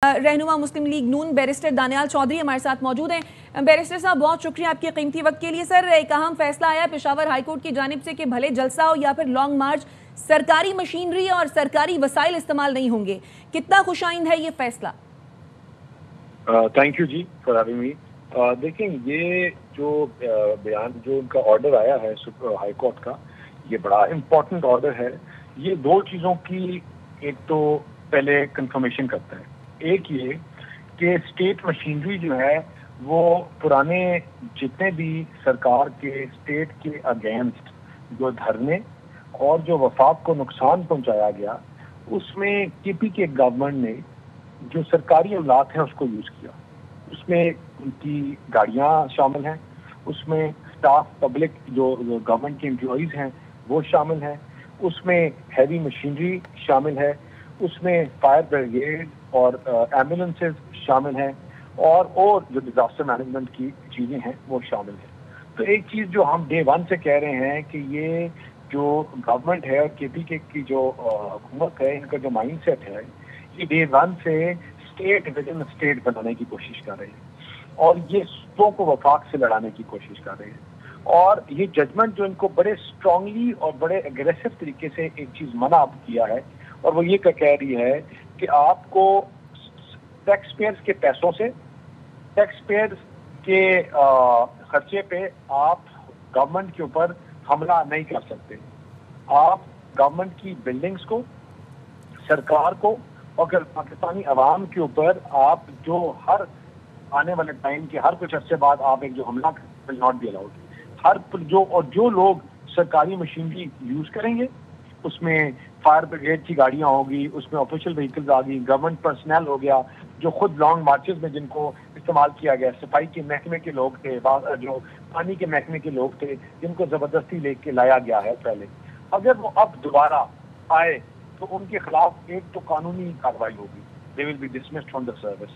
रहनुमा मुस्लिम लीग नून बैरिस्टर दानियाल चौधरी हमारे साथ मौजूद हैं। बैरिस्टर साहब, बहुत शुक्रिया आपके कीमती वक्त के लिए। सर, एक अहम फैसला आया पेशावर हाईकोर्ट की जानिब से कि भले जलसा हो या फिर लॉन्ग मार्च, सरकारी मशीनरी और सरकारी वसाइल इस्तेमाल नहीं होंगे। कितना खुशाइंद है ये फैसला? Thank you ji for having me. देखें, ये जो बयान जो उनका ऑर्डर आया है हाई कोर्ट का, ये बड़ा इम्पोर्टेंट ऑर्डर है। ये दो चीज़ों की एक तो पहले कंफर्मेशन करता है। एक ये कि स्टेट मशीनरी जो है वो पुराने जितने भी सरकार के स्टेट के अगेंस्ट जो धरने और जो वफाक को नुकसान पहुंचाया गया, उसमें केपी के गवर्नमेंट ने जो सरकारी अमलाक है उसको यूज़ किया। उसमें उनकी गाड़ियाँ शामिल हैं, उसमें स्टाफ पब्लिक जो गवर्नमेंट के एम्प्लॉइज़ हैं वो शामिल हैं, उसमें हैवी मशीनरी शामिल है, उसमें फायर ब्रिगेड और एम्बुलेंसेस शामिल हैं और जो डिज़ास्टर मैनेजमेंट की चीज़ें हैं वो शामिल हैं। तो एक चीज़ जो हम डे वन से कह रहे हैं कि ये जो गवर्नमेंट है और केपी के की जो हुकूमत है, इनका जो माइंड सेट है, ये डे वन से स्टेट विद इन स्टेट बनाने की कोशिश कर रहे हैं और ये सूबों को वफाक से लड़ाने की कोशिश कर रहे हैं। और ये जजमेंट जो इनको बड़े स्ट्रांगली और बड़े एग्रेसिव तरीके से एक चीज़ मना किया है, और वो ये कह रही है कि आपको टैक्स पेयर्स के पैसों से, टैक्स पेयर्स के खर्चे पे आप गवर्नमेंट के ऊपर हमला नहीं कर सकते। आप गवर्नमेंट की बिल्डिंग्स को, सरकार को और पाकिस्तानी अवाम के ऊपर आप जो हर आने वाले टाइम के हर कुछ अर्से बाद आप एक जो हमला विल नॉट बी अलाउड। जो लोग सरकारी मशीनरी यूज़ करेंगे, उसमें फायर ब्रिगेड की गाड़ियाँ होगी, उसमें ऑफिशियल व्हीकल्स आ गई, गवर्नमेंट पर्सनल हो गया, जो खुद लॉन्ग मार्चेस में जिनको इस्तेमाल किया गया, सफाई के महकमे के लोग थे, जो पानी के महकमे के लोग थे, जिनको ज़बरदस्ती लेके लाया गया है पहले, अगर वो अब दोबारा आए तो उनके खिलाफ एक तो कानूनी कार्रवाई होगी, दे will B dismissed from the service.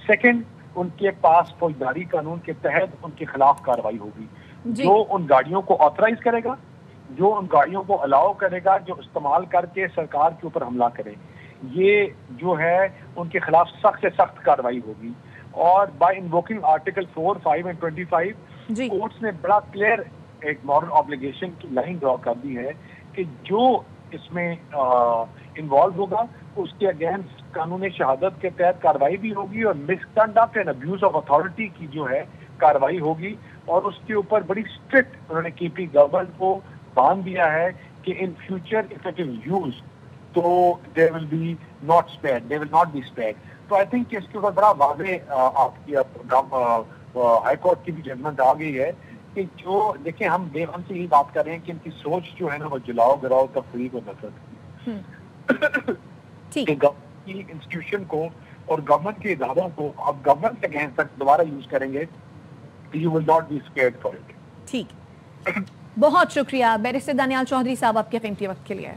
Second, उनके पास फौजदारी कानून के तहत उनके खिलाफ कार्रवाई होगी। जो उन गाड़ियों को ऑथराइज करेगा, जो उन गाड़ियों को अलाउ करेगा, जो इस्तेमाल करके सरकार के ऊपर हमला करे, ये जो है उनके खिलाफ सख्त से सख्त कार्रवाई होगी। और by invoking article 4, 5 and 25 courts ने बड़ा क्लियर एक मॉरल ऑब्लिगेशन की लाइन ड्रॉ कर दी है कि जो इसमें इन्वॉल्व होगा उसके अगेंस्ट कानून शहादत के तहत कार्रवाई भी होगी और misconduct and abuse of authority की जो है कार्रवाई होगी। और उसके ऊपर बड़ी स्ट्रिक्ट उन्होंने केपी गवर्नमेंट को बांध दिया है कि in future if it is use तो they will be not spared, they will not be spared. तो आई थिंक इसके ऊपर बड़ा वाज़ेह आपकी हाई कोर्ट की भी जजमेंट आ गई है कि जो देखें, हम डे वन से यही बात कर रहे हैं कि इनकी सोच जो है ना वो जलाओ गिराओ तफरीक और नफरत की इंस्टीट्यूशन को और गवर्नमेंट के इदारों को अब गवर्नमेंट के अगेंस्ट तक दोबारा यूज करेंगे, you will not be scared for it. ठीक, बहुत शुक्रिया बैरिस्टर दानियाल चौधरी साहब आपके कीमती वक्त के लिए।